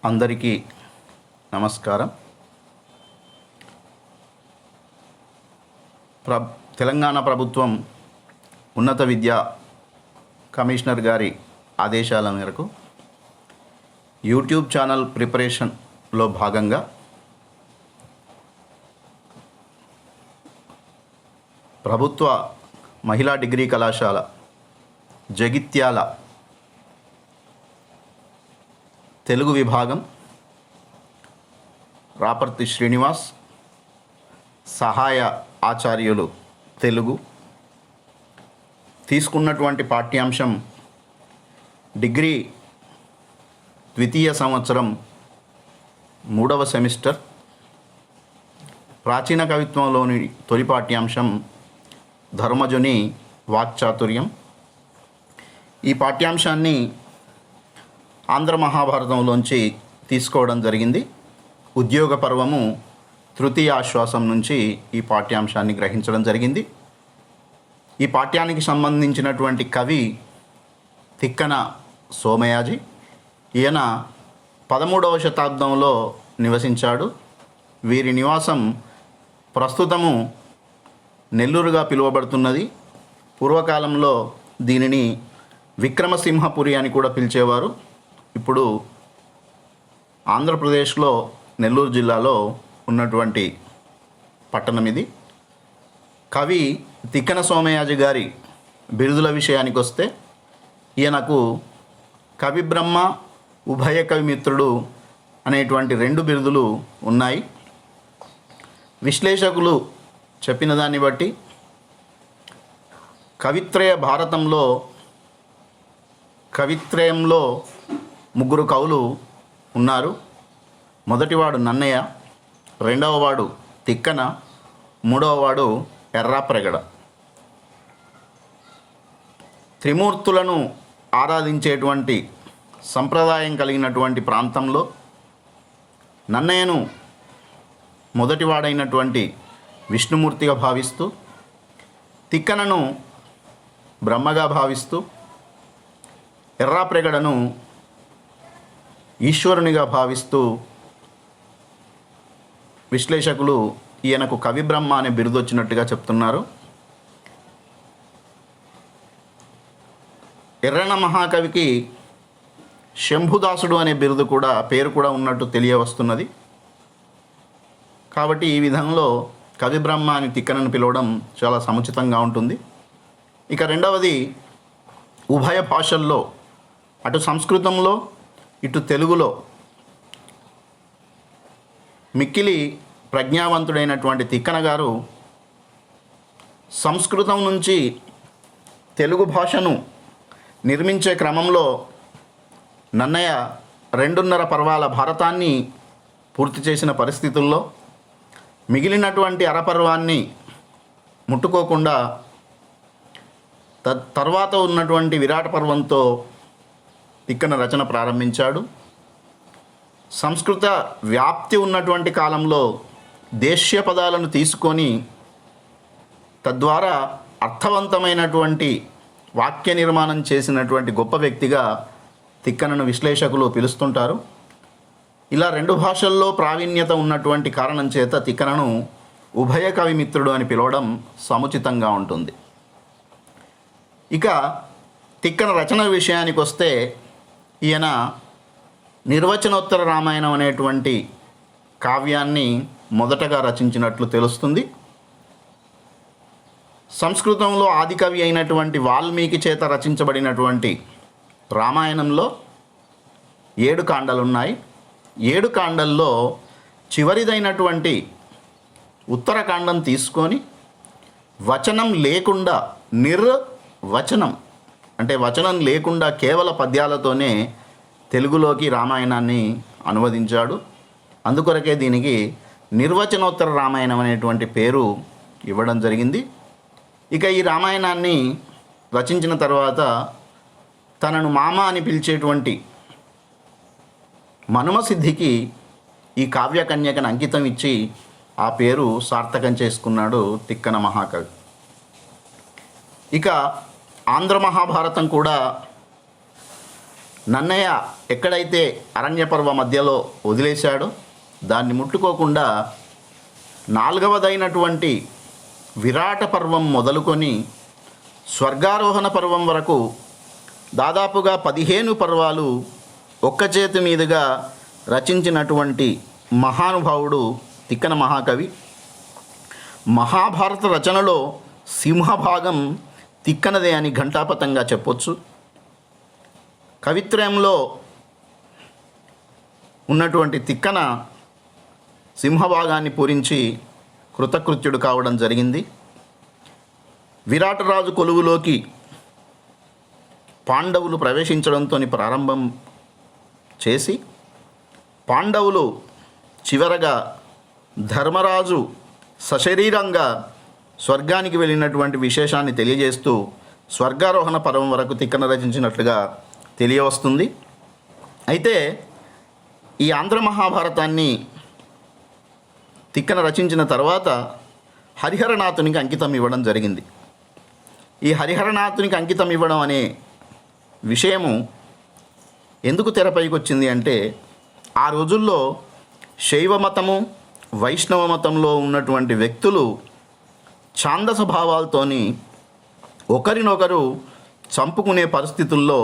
అందరికీ నమస్కారం. తెలంగాణ ప్రభుత్వం ఉన్నత విద్యా కమిషనర్ గారి ఆదేశాల మేరకు యూట్యూబ్ ఛానల్ ప్రిపరేషన్లో భాగంగా ప్రభుత్వ మహిళా డిగ్రీ కళాశాల జగిత్యాల తెలుగు విభాగం రాపర్తి శ్రీనివాస్, సహాయ ఆచార్యులు తెలుగు, తీసుకున్నటువంటి పాఠ్యాంశం డిగ్రీ ద్వితీయ సంవత్సరం 3వ సెమిస్టర్ ప్రాచీన కవిత్వంలోని తొలి పాఠ్యాంశం ధర్మజుని వాక్చాతుర్యం. ఈ పాఠ్యాంశాన్ని ఆంధ్ర మహాభారతంలోంచి తీసుకోవడం జరిగింది. ఉద్యోగ పర్వము తృతీయ ఆశ్వాసం నుంచి ఈ పాఠ్యాంశాన్ని గ్రహించడం జరిగింది. ఈ పాఠ్యానికి సంబంధించినటువంటి కవి తిక్కన సోమయాజి. ఈయన 13వ శతాబ్దంలో నివసించాడు. వీరి నివాసం ప్రస్తుతము నెల్లూరుగా పిలువబడుతున్నది. పూర్వకాలంలో దీనిని విక్రమసింహపురి అని కూడా పిలిచేవారు. ఇప్పుడు ఆంధ్రప్రదేశ్లో నెల్లూరు జిల్లాలో ఉన్నటువంటి పట్టణం ఇది. కవి తిక్కన సోమయాజి గారి బిరుదుల విషయానికి వస్తే, ఈయనకు కవి బ్రహ్మ, ఉభయ కవిమిత్రుడు అనేటువంటి 2 బిరుదులు ఉన్నాయి. విశ్లేషకులు చెప్పిన దాన్ని బట్టి కవిత్రయంలో 3 కవులు ఉన్నారు. మొదటివాడు నన్నయ్య, రెండవవాడు తిక్కన, మూడవవాడు ఎర్రాప్రగడ. త్రిమూర్తులను ఆరాధించేటువంటి సంప్రదాయం కలిగినటువంటి ప్రాంతంలో నన్నయ్యను మొదటివాడైనటువంటి విష్ణుమూర్తిగా భావిస్తూ, తిక్కనను బ్రహ్మగా భావిస్తూ, ఎర్రాప్రగడను ఈశ్వరునిగా భావిస్తూ విశ్లేషకులు ఈయనకు కవి బ్రహ్మ అనే బిరుదు వచ్చినట్టుగా చెప్తున్నారు. ఎర్రన మహాకవికి శంభుదాసుడు అనే పేరు కూడా ఉన్నట్టు తెలియవస్తున్నది. కాబట్టి ఈ విధంలో కవి బ్రహ్మ అని తిక్కనను పిలవడం చాలా సముచితంగా ఉంటుంది. ఇక రెండవది, ఉభయ భాషల్లో, అటు సంస్కృతంలో ఇటు తెలుగులో మిక్కిలి ప్రజ్ఞావంతుడైనటువంటి తిక్కన గారు సంస్కృతం నుంచి తెలుగు భాషను నిర్మించే క్రమంలో నన్నయ్య 2.5 పర్వాల భారతాన్ని పూర్తి చేసిన పరిస్థితుల్లో మిగిలినటువంటి అరపర్వాన్ని ముట్టుకోకుండా తర్వాత ఉన్నటువంటి విరాట పర్వంతో తిక్కన రచన ప్రారంభించాడు. సంస్కృత వ్యాప్తి ఉన్నటువంటి కాలంలో దేశీయ పదాలను తీసుకొని తద్వారా అర్థవంతమైనటువంటి వాక్య నిర్మాణం చేసినటువంటి గొప్ప వ్యక్తిగా తిక్కనను విశ్లేషకులు పిలుస్తుంటారు. ఇలా 2 భాషల్లో ప్రావీణ్యత ఉన్నటువంటి కారణం చేత తిక్కనను ఉభయ కవిమిత్రుడు అని పిలవడం సముచితంగా ఉంటుంది. ఇక తిక్కన రచన విషయానికి వస్తే, ఈయన నిర్వచనోత్తర రామాయణం అనేటువంటి కావ్యాన్ని మొదటగా రచించినట్లు తెలుస్తుంది. సంస్కృతంలో ఆదికవి అయినటువంటి వాల్మీకి చేత రచించబడినటువంటి రామాయణంలో 7 కాండలున్నాయి. 7 కాండల్లో చివరిదైనటువంటి ఉత్తరకాండం తీసుకొని వచనం లేకుండా, నిర్వచనం అంటే వచనం లేకుండా కేవల పద్యాలతోనే తెలుగులోకి రామాయణాన్ని అనువదించాడు. అందుకొరకే దీనికి నిర్వచనోత్తర రామాయణం అనేటువంటి పేరు ఇవ్వడం జరిగింది. ఇక ఈ రామాయణాన్ని రచించిన తర్వాత తనను మామ అని పిలిచేటువంటి మనుమసిద్ధికి ఈ కావ్యకన్యకను అంకితం ఇచ్చి ఆ పేరు సార్థకం చేసుకున్నాడు తిక్కన మహాకవి. ఇక ఆంధ్ర మహాభారతం కూడా నన్నయ్య ఎక్కడైతే అరణ్యపర్వ మధ్యలో వదిలేశాడో దాన్ని ముట్టుకోకుండా 4వదైనటువంటి విరాట పర్వం మొదలుకొని స్వర్గారోహణ పర్వం వరకు దాదాపుగా 15 పర్వాలు ఒక్క చేతి మీదుగా రచించినటువంటి మహానుభావుడు తిక్కన మహాకవి. మహాభారత రచనలో సింహభాగం తిక్కనదే అని ఘంటాపథంగా చెప్పొచ్చు. కవిత్రయంలో ఉన్నటువంటి తిక్కన సింహభాగాన్ని పూరించి కృతకృత్యుడు కావడం జరిగింది. విరాటరాజు కొలువులోకి పాండవులు ప్రవేశించడంతో ప్రారంభం చేసి పాండవులు చివరగా ధర్మరాజు సశరీరంగా స్వర్గానికి వెళ్ళినటువంటి విశేషాన్ని తెలియజేస్తూ స్వర్గారోహణ పర్వం వరకు తిక్కన రచించినట్లుగా తెలియవస్తుంది. అయితే ఈ ఆంధ్ర మహాభారతాన్ని తిక్కన రచించిన తర్వాత హరిహరనాథునికి అంకితం ఇవ్వడం జరిగింది. ఈ హరిహరనాథునికి అంకితం ఇవ్వడం అనే విషయము ఎందుకు తెరపైకి వచ్చింది అంటే, ఆ రోజుల్లో శైవ మతము వైష్ణవ మతంలో ఉన్నటువంటి వ్యక్తులు ఛాందస భావాలతోని ఒకరినొకరు చంపుకునే పరిస్థితుల్లో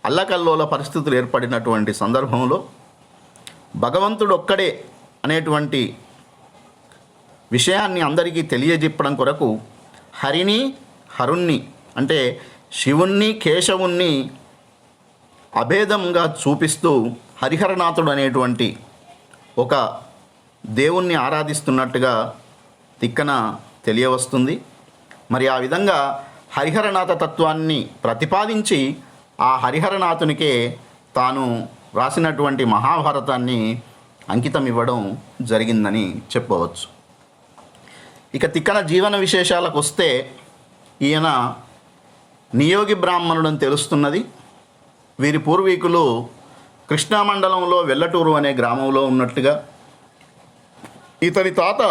అల్లకల్లోల పరిస్థితులు ఏర్పడినటువంటి సందర్భంలో భగవంతుడు ఒక్కడే అనేటువంటి విషయాన్ని అందరికీ తెలియజెప్పడం కొరకు హరిని హరుణ్ణి అంటే శివుణ్ణి కేశవుణ్ణి అభేదంగా చూపిస్తూ హరిహరనాథుడు అనేటువంటి ఒక దేవుణ్ణి ఆరాధిస్తున్నట్టుగా తిక్కన తెలియవస్తుంది. మరి ఆ విధంగా హరిహరనాథ తత్వాన్ని ప్రతిపాదించి ఆ హరిహరనాథునికే తాను రాసినటువంటి మహాభారతాన్ని అంకితం ఇవ్వడం జరిగిందని చెప్పవచ్చు. ఇక తిక్కన జీవన విశేషాలకు వస్తే ఈయన నియోగి బ్రాహ్మణుడని తెలుస్తున్నది. వీరి పూర్వీకులు కృష్ణామండలంలో వెల్లటూరు అనే గ్రామంలో ఉన్నట్టుగా, ఇతని తాత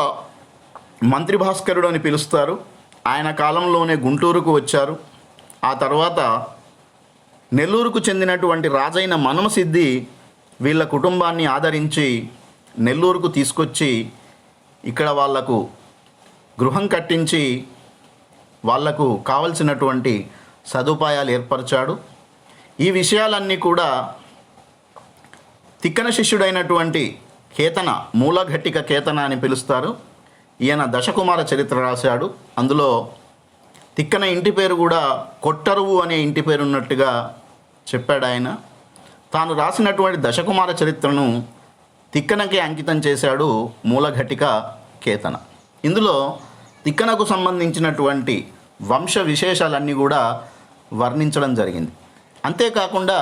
మంత్రి భాస్కరుడు అని పిలుస్తారు. ఆయన కాలంలోనే గుంటూరుకు వచ్చారు. ఆ తర్వాత నెల్లూరుకు చెందినటువంటి రాజైన మనమసిద్ధి వీళ్ళ కుటుంబాన్ని ఆదరించి నెల్లూరుకు తీసుకొచ్చి ఇక్కడ వాళ్లకు గృహం కట్టించి వాళ్లకు కావలసినటువంటి సదుపాయాలు ఏర్పరిచాడు. ఈ విషయాలన్నీ కూడా తిక్కన శిష్యుడైనటువంటి కేతన, మూలఘట్టిక కేతన అని పిలుస్తారు. ఈయన దశకుమార చరిత్ర రాశాడు. అందులో తిక్కన ఇంటి పేరు కూడా కొట్టరువు అనే ఇంటి పేరు ఉన్నట్టుగా చెప్పాడు ఆయన. తాను రాసినటువంటి దశకుమార చరిత్రను తిక్కనకే అంకితం చేశాడు మూలఘటిక కేతన. ఇందులో తిక్కనకు సంబంధించినటువంటి వంశ విశేషాలన్నీ కూడా వర్ణించడం జరిగింది. అంతేకాకుండా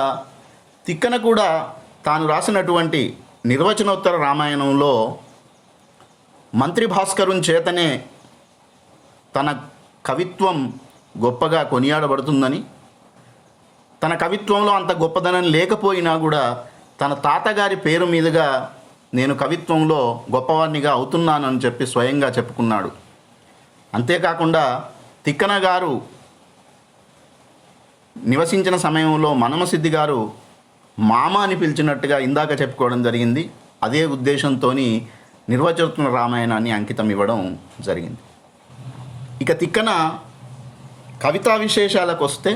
తిక్కన కూడా తాను రాసినటువంటి నిర్వచనోత్తర రామాయణంలో మంత్రి భాస్కరుని చేతనే తన కవిత్వం గొప్పగా కొనియాడబడుతుందని, తన కవిత్వంలో అంత గొప్పదనం లేకపోయినా కూడా తన తాతగారి పేరు మీదుగా నేను కవిత్వంలో గొప్పవాడినిగా అవుతున్నానని చెప్పి స్వయంగా చెప్పుకున్నాడు. అంతేకాకుండా తిక్కన గారు నివసించిన సమయంలో మనమసిద్ధి గారు మామ అని పిలిచినట్టుగా ఇందాక చెప్పుకోవడం జరిగింది. అదే ఉద్దేశంతో నిర్వచన రామాయణాన్ని అంకితం ఇవ్వడం జరిగింది. ఇక తిక్కన కవితా విశేషాలకు వస్తే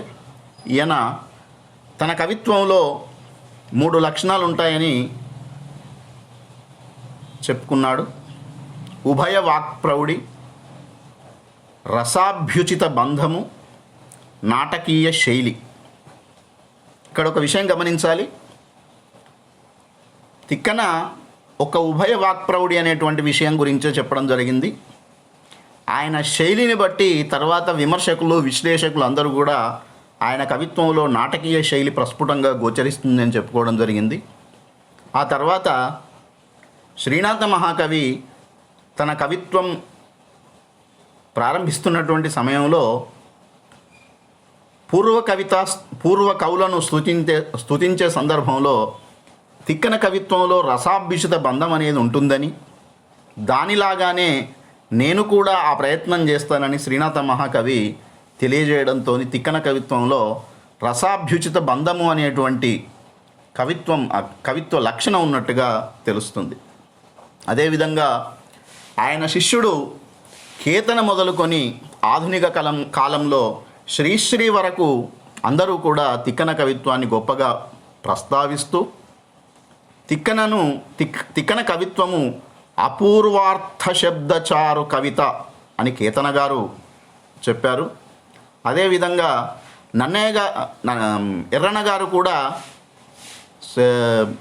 ఈయన తన కవిత్వంలో 3 లక్షణాలు ఉంటాయని చెప్పుకున్నాడు. ఉభయ వాక్ప్రౌఢి, రసాభ్యుచిత బంధము, నాటకీయ శైలి. ఇక్కడ ఒక విషయం గమనించాలి. తిక్కన ఒక ఉభయ వాక్ప్రౌఢి అనేటువంటి విషయం గురించే చెప్పడం జరిగింది. ఆయన శైలిని బట్టి తర్వాత విమర్శకులు, విశ్లేషకులు అందరూ కూడా ఆయన కవిత్వంలో నాటకీయ శైలి ప్రస్ఫుటంగా గోచరిస్తుందని చెప్పుకోవడం జరిగింది. ఆ తర్వాత శ్రీనాథ మహాకవి తన కవిత్వం ప్రారంభిస్తున్నటువంటి సమయంలో పూర్వ కవులను స్తుతించే సందర్భంలో తిక్కన కవిత్వంలో రసాభ్యుషిత బంధం అనేది ఉంటుందని, దానిలాగానే నేను కూడా ఆ ప్రయత్నం చేస్తానని శ్రీనాథ మహాకవి తెలియజేయడంతో తిక్కన కవిత్వంలో రసాభ్యుచిత బంధము అనేటువంటి కవిత్వ లక్షణం ఉన్నట్టుగా తెలుస్తుంది. అదేవిధంగా ఆయన శిష్యుడు కేతన మొదలుకొని ఆధునిక కాలంలో శ్రీశ్రీ వరకు అందరూ కూడా తిక్కన కవిత్వాన్ని గొప్పగా ప్రస్తావిస్తూ తిక్కన కవిత్వము అపూర్వార్థ శబ్దచారు కవిత అని కేతన గారు చెప్పారు. అదేవిధంగా ఎర్రన్న గారు కూడా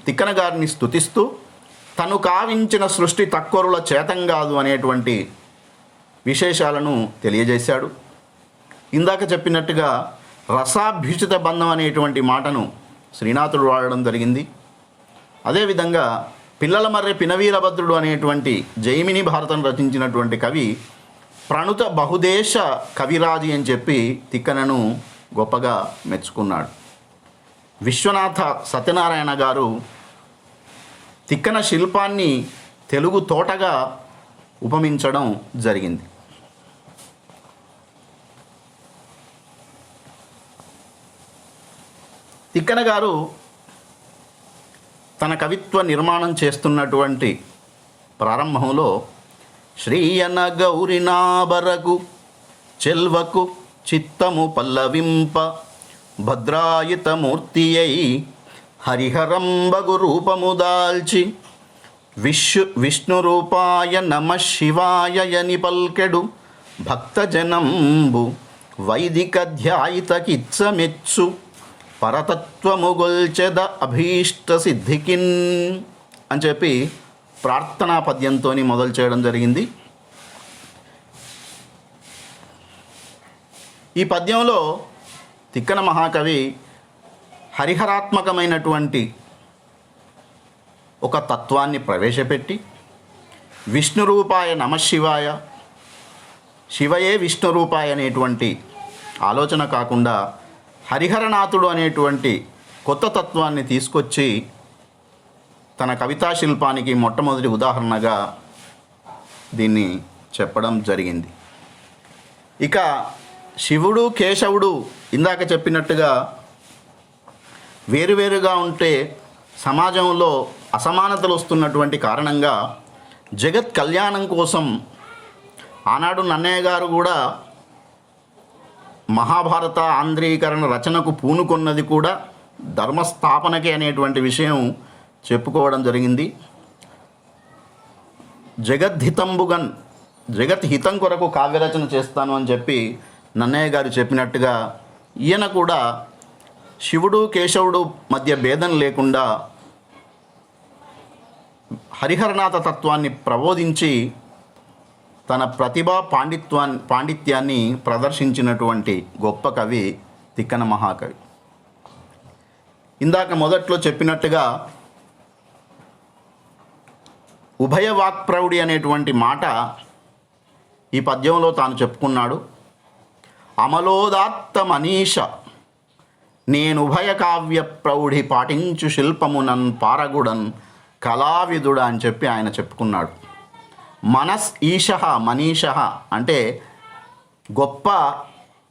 తిక్కన గారిని స్తుతిస్తూ తను కావించిన సృష్టి తక్కువరుల చేతం కాదు అనేటువంటి విశేషాలను తెలియజేశాడు. ఇందాక చెప్పినట్టుగా రసాభ్యుచిత బంధం అనేటువంటి మాటను శ్రీనాథుడు వాడడం జరిగింది. అదేవిధంగా పిల్లల మర్రి పినవీరభద్రుడు అనేటువంటి జైమిని భారతం రచించినటువంటి కవి ప్రణుత బహుదేశ కవిరాజి అని చెప్పి తిక్కనను గొప్పగా మెచ్చుకున్నాడు. విశ్వనాథ సత్యనారాయణ గారు తిక్కన శిల్పాన్ని తెలుగు తోటగా ఉపమించడం జరిగింది. తిక్కన గారు తన కవిత్వ నిర్మాణం చేస్తున్నటువంటి ప్రారంభంలో శ్రీయన గౌరినాబరకు చెల్వకు చిత్తము పల్లవింప భద్రాయుతమూర్తి అయి హరిహరంబగు రూపము దాల్చి విష్ణు రూపాయ నమ శివాయని పల్కెడు భక్తజనంబు వైదిక ధ్యాయితకిచ్చమెచ్చు పరతత్వము గొల్చెద అభీష్ట సిద్ధికిన్ అని చెప్పి ప్రార్థనా పద్యంతో మొదలు చేయడం జరిగింది. ఈ పద్యంలో తిక్కన మహాకవి హరిహరాత్మకమైనటువంటి ఒక తత్వాన్ని ప్రవేశపెట్టి విష్ణు రూపాయ నమశివాయ, శివయే విష్ణు రూపాయ అనేటువంటి ఆలోచన కాకుండా హరిహరనాథుడు అనేటువంటి కొత్త తత్వాన్ని తీసుకొచ్చి తన కవితా శిల్పానికి మొట్టమొదటి ఉదాహరణగా దీన్ని చెప్పడం జరిగింది. ఇక శివుడు కేశవుడు ఇందాక చెప్పినట్టుగా వేరువేరుగా ఉంటే సమాజంలో అసమానతలు వస్తున్నటువంటి కారణంగా జగత్ కళ్యాణం కోసం ఆనాడు నన్నయ్య గారు కూడా మహాభారత ఆంధ్రీకరణ రచనకు పూనుకొన్నది కూడా ధర్మస్థాపనకి అనేటువంటి విషయం చెప్పుకోవడం జరిగింది. జగత్ హితం కొరకు కావ్యరచన చేస్తాను అని చెప్పి నన్నయ్య గారు చెప్పినట్టుగా ఈయన కూడా శివుడు కేశవుడు మధ్య భేదం లేకుండా హరిహరనాథ తత్వాన్ని ప్రబోధించి తన ప్రతిభా పాండిత్యాన్ని ప్రదర్శించినటువంటి గొప్ప కవి తిక్కన మహాకవి. ఇందాక మొదట్లో చెప్పినట్టుగా ఉభయ వాక్ప్రౌఢి అనేటువంటి మాట ఈ పద్యంలో తాను చెప్పుకున్నాడు. అమలోదాత్త మనీష నేను ఉభయ కావ్య ప్రౌఢి పాటించు శిల్పమునన్ పారగుడన్ కళావిదుడ అని చెప్పి ఆయన చెప్పుకున్నాడు. మనస్ ఈశ మనీష అంటే గొప్ప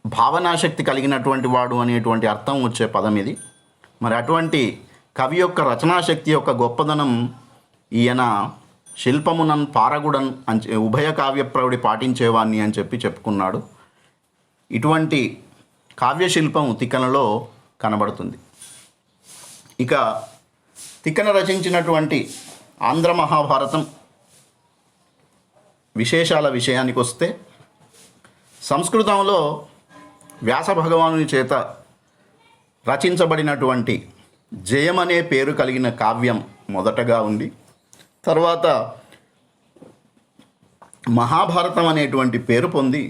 భావనాశక్తి కలిగినటువంటి వాడు అనేటువంటి అర్థం వచ్చే పదం ఇది. మరి అటువంటి కవి యొక్క రచనాశక్తి యొక్క గొప్పదనం ఈయన శిల్పమునన్ పారగుడన్ అని ఉభయ కావ్య ప్రౌఢి పాటించేవాణ్ణి అని చెప్పి చెప్పుకున్నాడు. ఇటువంటి కావ్యశిల్పం తిక్కనలో కనబడుతుంది. ఇక తిక్కన రచించినటువంటి ఆంధ్ర మహాభారతం విశేషాల విషయానికి వస్తే సంస్కృతంలో వ్యాస భగవానుని చేత రచించబడినటువంటి జయం అనే పేరు కలిగిన కావ్యం మొదటగా ఉంది. తర్వాత మహాభారతం అనేటువంటి పేరు పొంది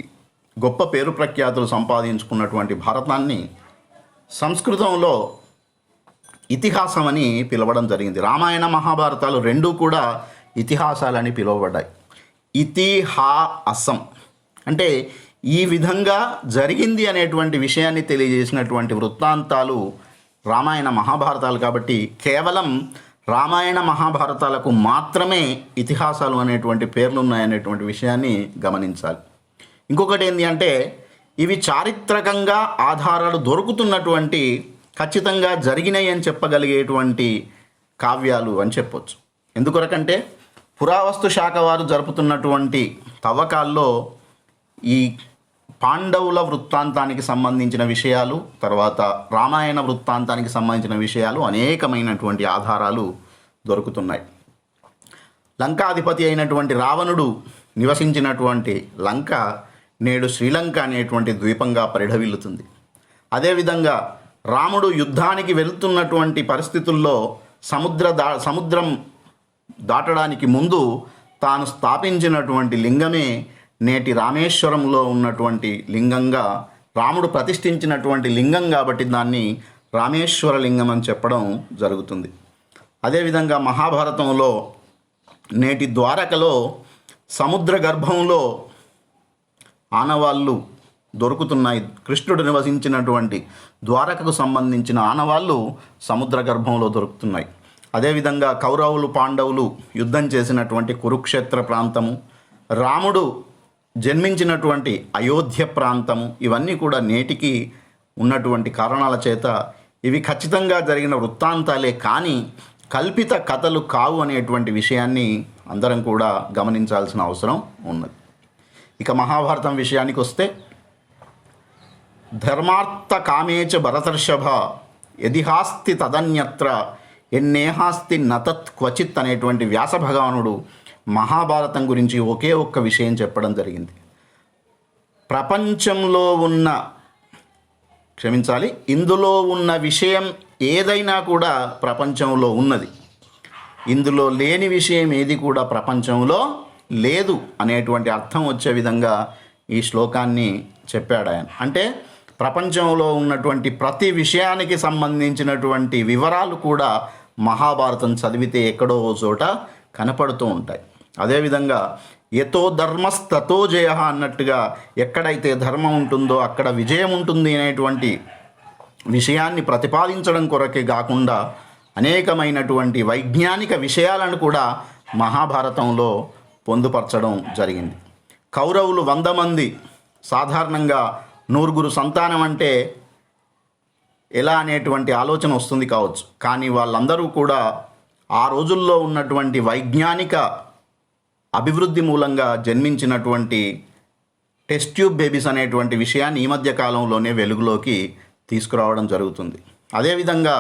గొప్ప పేరు ప్రఖ్యాతులు సంపాదించుకున్నటువంటి భారతాన్ని సంస్కృతంలో ఇతిహాసం అని పిలవడం జరిగింది. రామాయణ మహాభారతాలు రెండూ కూడా ఇతిహాసాలని పిలువబడ్డాయి. ఇతిహాసం అంటే ఈ విధంగా జరిగింది అనేటువంటి విషయాన్ని తెలియజేసినటువంటి వృత్తాంతాలు రామాయణ మహాభారతాలు. కాబట్టి కేవలం రామాయణ మహాభారతాలకు మాత్రమే ఇతిహాసాలు అనేటువంటి పేర్లు ఉన్నాయనేటువంటి విషయాన్ని గమనించాలి. ఇంకొకటి ఏంటి అంటే ఇవి చారిత్రకంగా ఆధారాలు దొరుకుతున్నటువంటి, ఖచ్చితంగా జరిగినాయి అని చెప్పగలిగేటువంటి కావ్యాలు అని చెప్పొచ్చు. ఎందుకొరకంటే పురావస్తు శాఖ వారు జరుపుతున్నటువంటి తవ్వకాల్లో ఈ పాండవుల వృత్తాంతానికి సంబంధించిన విషయాలు, తర్వాత రామాయణ వృత్తాంతానికి సంబంధించిన విషయాలు అనేకమైనటువంటి ఆధారాలు దొరుకుతున్నాయి. లంకాధిపతి అయినటువంటి రావణుడు నివసించినటువంటి లంక నేడు శ్రీలంక అనేటువంటి ద్వీపంగా పరిఢవిల్లుతుంది. అదేవిధంగా రాముడు యుద్ధానికి వెళ్తున్నటువంటి పరిస్థితుల్లో సముద్రం దాటడానికి ముందు తాను స్థాపించినటువంటి లింగమే నేటి రామేశ్వరంలో ఉన్నటువంటి లింగంగా, రాముడు ప్రతిష్ఠించినటువంటి లింగం కాబట్టి దాన్ని రామేశ్వర లింగం అని చెప్పడం జరుగుతుంది. అదేవిధంగా మహాభారతంలో నేటి ద్వారకలో సముద్ర గర్భంలో ఆనవాళ్ళు దొరుకుతున్నాయి. కృష్ణుడు నివసించినటువంటి ద్వారకకు సంబంధించిన ఆనవాళ్ళు సముద్ర గర్భంలో దొరుకుతున్నాయి. అదేవిధంగా కౌరవులు పాండవులు యుద్ధం చేసినటువంటి కురుక్షేత్ర ప్రాంతము, రాముడు జన్మించినటువంటి అయోధ్య ప్రాంతము, ఇవన్నీ కూడా నేటికి ఉన్నటువంటి కారణాల చేత ఇవి ఖచ్చితంగా జరిగిన వృత్తాంతాలే కానీ కల్పిత కథలు కావు అనేటువంటి విషయాన్ని అందరం కూడా గమనించాల్సిన అవసరం ఉన్నది. ఇక మహాభారతం విషయానికి వస్తే, ధర్మార్థ కామేచ భరతర్షభ యదిహాస్తి తదన్యత్ర ఎన్నేహాస్తి నతత్ క్వచిత్ అనేటువంటి వ్యాస భగవానుడు మహాభారతం గురించి ఒకే ఒక్క విషయం చెప్పడం జరిగింది. ప్రపంచంలో ఉన్న, ఇందులో ఉన్న విషయం ఏదైనా కూడా ప్రపంచంలో ఉన్నది, ఇందులో లేని విషయం ఏది కూడా ప్రపంచంలో లేదు అనేటువంటి అర్థం వచ్చే విధంగా ఈ శ్లోకాన్ని చెప్పాడు ఆయన. అంటే ప్రపంచంలో ఉన్నటువంటి ప్రతి విషయానికి సంబంధించినటువంటి వివరాలు కూడా మహాభారతం చదివితే ఎక్కడో చోట కనపడుతూ ఉంటాయి. అదేవిధంగా యతో ధర్మస్తతో జయ అన్నట్టుగా ఎక్కడైతే ధర్మం ఉంటుందో అక్కడ విజయం ఉంటుంది అనేటువంటి విషయాన్ని ప్రతిపాదించడం కొరకే కాకుండా అనేకమైనటువంటి వైజ్ఞానిక విషయాలను కూడా మహాభారతంలో పొందుపరచడం జరిగింది. కౌరవులు 100 మంది, సాధారణంగా 100 సంతానం అంటే ఎలా అనేటువంటి ఆలోచన వస్తుంది కావచ్చు. కానీ వాళ్ళందరూ కూడా ఆ రోజుల్లో ఉన్నటువంటి వైజ్ఞానిక అభివృద్ధి మూలంగా జన్మించినటువంటి టెస్ట్ ట్యూబ్ బేబీస్ అనేటువంటి విషయాన్ని ఈ మధ్య కాలంలోనే వెలుగులోకి తీసుకురావడం జరుగుతుంది. అదేవిధంగా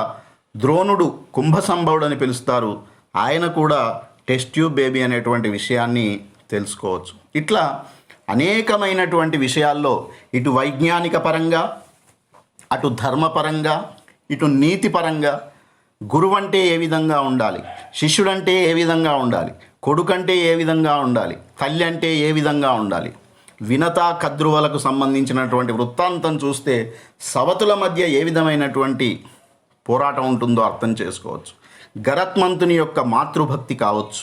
ద్రోణుడు కుంభసంభవుడు అని పిలుస్తారు, ఆయన కూడా టెస్ట్ ట్యూబ్ బేబీ అనేటువంటి విషయాన్ని తెలుసుకోవచ్చు. ఇట్లా అనేకమైనటువంటి విషయాల్లో ఇటు వైజ్ఞానిక పరంగా, అటు ధర్మపరంగా, ఇటు నీతిపరంగా గురువు అంటే ఏ విధంగా ఉండాలి, శిష్యుడంటే ఏ విధంగా ఉండాలి, కొడుకంటే ఏ విధంగా ఉండాలి, తల్లి అంటే ఏ విధంగా ఉండాలి, వినత కద్రువలకు సంబంధించినటువంటి వృత్తాంతం చూస్తే సవతుల మధ్య ఏ విధమైనటువంటి పోరాటం ఉంటుందో అర్థం చేసుకోవచ్చు. గరత్మంతుని యొక్క మాతృభక్తి కావచ్చు,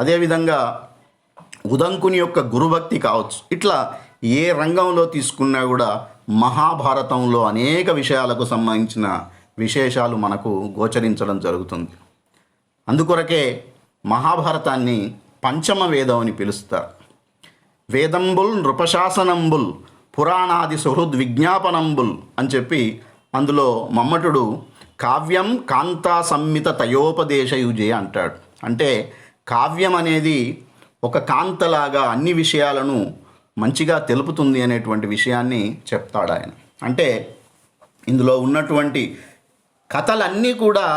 అదేవిధంగా ఉదంకుని యొక్క గురుభక్తి కావచ్చు. ఇట్లా ఏ రంగంలో తీసుకున్నా కూడా మహాభారతంలో అనేక విషయాలకు సంబంధించిన విశేషాలు మనకు గోచరించడం జరుగుతుంది. అందుకొరకే మహాభారతాన్ని పంచమ వేదం అని పిలుస్తారు. వేదంబుల్ నృపశాసనంబుల్ పురాణాది సుహృద్ విజ్ఞాపనంబుల్ అని చెప్పి అందులో మమ్మటుడు కావ్యం కాంతా సంహిత తయోపదేశయుజే అంటాడు. అంటే కావ్యం అనేది ఒక కాంతలాగా అన్ని విషయాలను మంచిగా తెలుపుతుంది అనేటువంటి విషయాన్ని చెప్తాడు ఆయన. అంటే ఇందులో ఉన్నటువంటి కథలన్నీ కూడా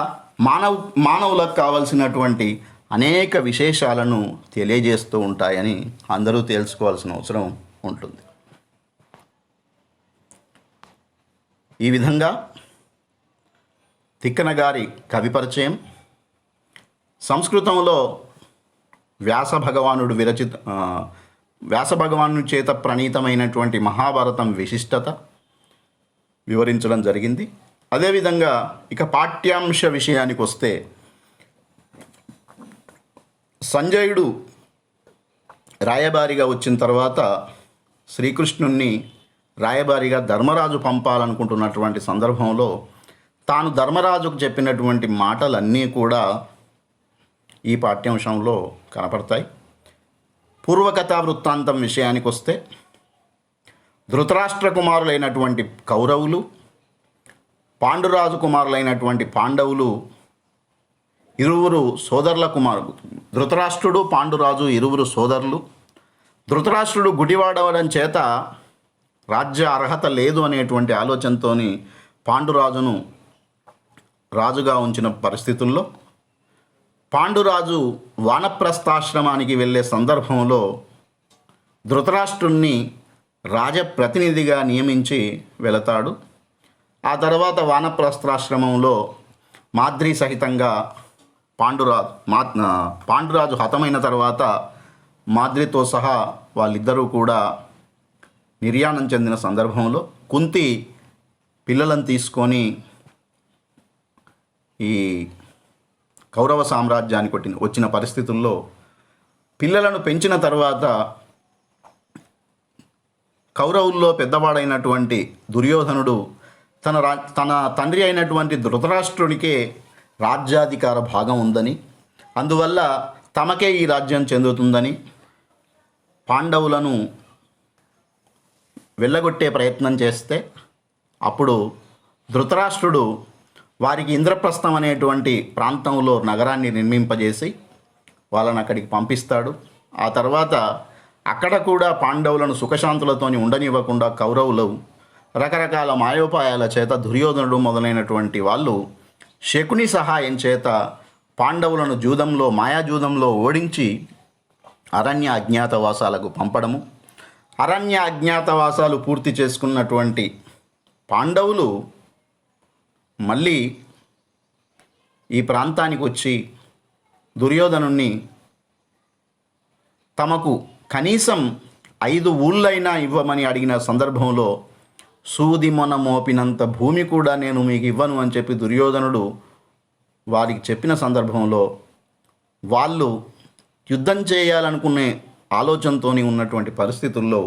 మానవులకు కావలసినటువంటి అనేక విశేషాలను తెలియజేస్తూ ఉంటాయని అందరూ తెలుసుకోవాల్సిన అవసరం ఉంటుంది. ఈ విధంగా తిక్కన గారి కవి పరిచయం, సంస్కృతంలో వ్యాస భగవాను చేత ప్రణీతమైనటువంటి మహాభారతం విశిష్టత వివరించడం జరిగింది. అదేవిధంగా ఇక పాఠ్యాంశ విషయానికి వస్తే, సంజయుడు రాయబారిగా వచ్చిన తర్వాత శ్రీకృష్ణుణ్ణి రాయబారిగా ధర్మరాజు పంపాలనుకుంటున్నటువంటి సందర్భంలో తాను ధర్మరాజుకు చెప్పినటువంటి మాటలన్నీ కూడా ఈ పాఠ్యాంశంలో కనపడతాయి. పూర్వకథా వృత్తాంతం విషయానికి వస్తే, ధృతరాష్ట్ర కుమారులైనటువంటి కౌరవులు, పాండురాజు కుమారులైనటువంటి పాండవులు ఇరువురు సోదరుల కుమారులు. ధృతరాష్ట్రుడు, పాండురాజు ఇరువురు సోదరులు. ధృతరాష్ట్రుడు గుడివాడవడం చేత రాజ్య అర్హత లేదు అనేటువంటి ఆలోచనతో పాండురాజును రాజుగా ఉంచిన పరిస్థితుల్లో పాండురాజు వానప్రస్థాశ్రమానికి వెళ్ళే సందర్భంలో ధృతరాష్ట్రుణ్ణి రాజప్రతినిధిగా నియమించి వెళతాడు. ఆ తర్వాత వానప్రస్థాశ్రమంలో మాద్రి సహితంగా పాండురాజు హతమైన తర్వాత మాద్రితో సహా వాళ్ళిద్దరూ కూడా నిర్యాణం చెందిన సందర్భంలో కుంతి పిల్లలను తీసుకొని ఈ కౌరవ సామ్రాజ్యానికి వచ్చిన పరిస్థితుల్లో పిల్లలను పెంచిన తర్వాత కౌరవుల్లో పెద్దవాడైనటువంటి దుర్యోధనుడు తన తండ్రి అయినటువంటి ధృతరాష్ట్రునికే రాజ్యాధికార భాగం ఉందని, అందువల్ల తమకే ఈ రాజ్యం చెందుతుందని పాండవులను వెళ్ళగొట్టే ప్రయత్నం చేస్తే అప్పుడు ధృతరాష్ట్రుడు వారికి ఇంద్రప్రస్థం అనేటువంటి ప్రాంతంలో నగరాన్ని నిర్మింపజేసి వాళ్ళని అక్కడికి పంపిస్తాడు. ఆ తర్వాత అక్కడ కూడా పాండవులను సుఖశాంతులతోని ఉండనివ్వకుండా కౌరవులు రకరకాల మాయోపాయాల చేత దుర్యోధనుడు మొదలైనటువంటి వాళ్ళు శకుని సహాయం చేత పాండవులను మాయాజూదంలో ఓడించి అరణ్య అజ్ఞాతవాసాలకు పంపడము. అరణ్య అజ్ఞాతవాసాలు పూర్తి చేసుకున్నటువంటి పాండవులు మళ్ళీ ఈ ప్రాంతానికి వచ్చి దుర్యోధనుణ్ణి తమకు కనీసం 5 ఊళ్ళైనా ఇవ్వమని అడిగిన సందర్భంలో సూది మొన మోపినంత భూమి కూడా నేను మీకు ఇవ్వను అని చెప్పి దుర్యోధనుడు వారికి చెప్పిన సందర్భంలో వాళ్ళు యుద్ధం చేయాలనుకునే ఆలోచనతో ఉన్నటువంటి పరిస్థితుల్లో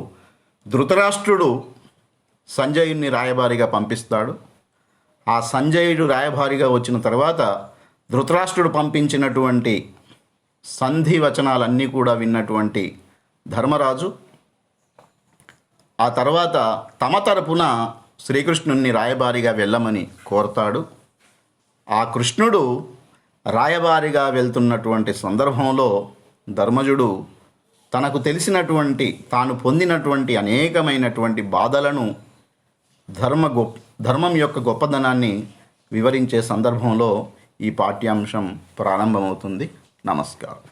ధృతరాష్ట్రుడు సంజయుడిని రాయబారిగా పంపిస్తాడు. ఆ సంజయుడు రాయబారిగా వచ్చిన తర్వాత ధృతరాష్ట్రుడు పంపించినటువంటి సంధి వచనాలన్నీ కూడా విన్నటువంటి ధర్మరాజు ఆ తర్వాత తమ తరపున శ్రీకృష్ణుణ్ణి రాయబారిగా వెళ్ళమని కోరతాడు. ఆ కృష్ణుడు రాయబారిగా వెళ్తున్నటువంటి సందర్భంలో ధర్మజుడు తనకు తెలిసినటువంటి తాను పొందినటువంటి అనేకమైనటువంటి బాధలను ధర్మం యొక్క గొప్పదనాన్ని వివరించే సందర్భంలో ఈ పాఠ్యాంశం ప్రారంభమవుతుంది. నమస్కారం.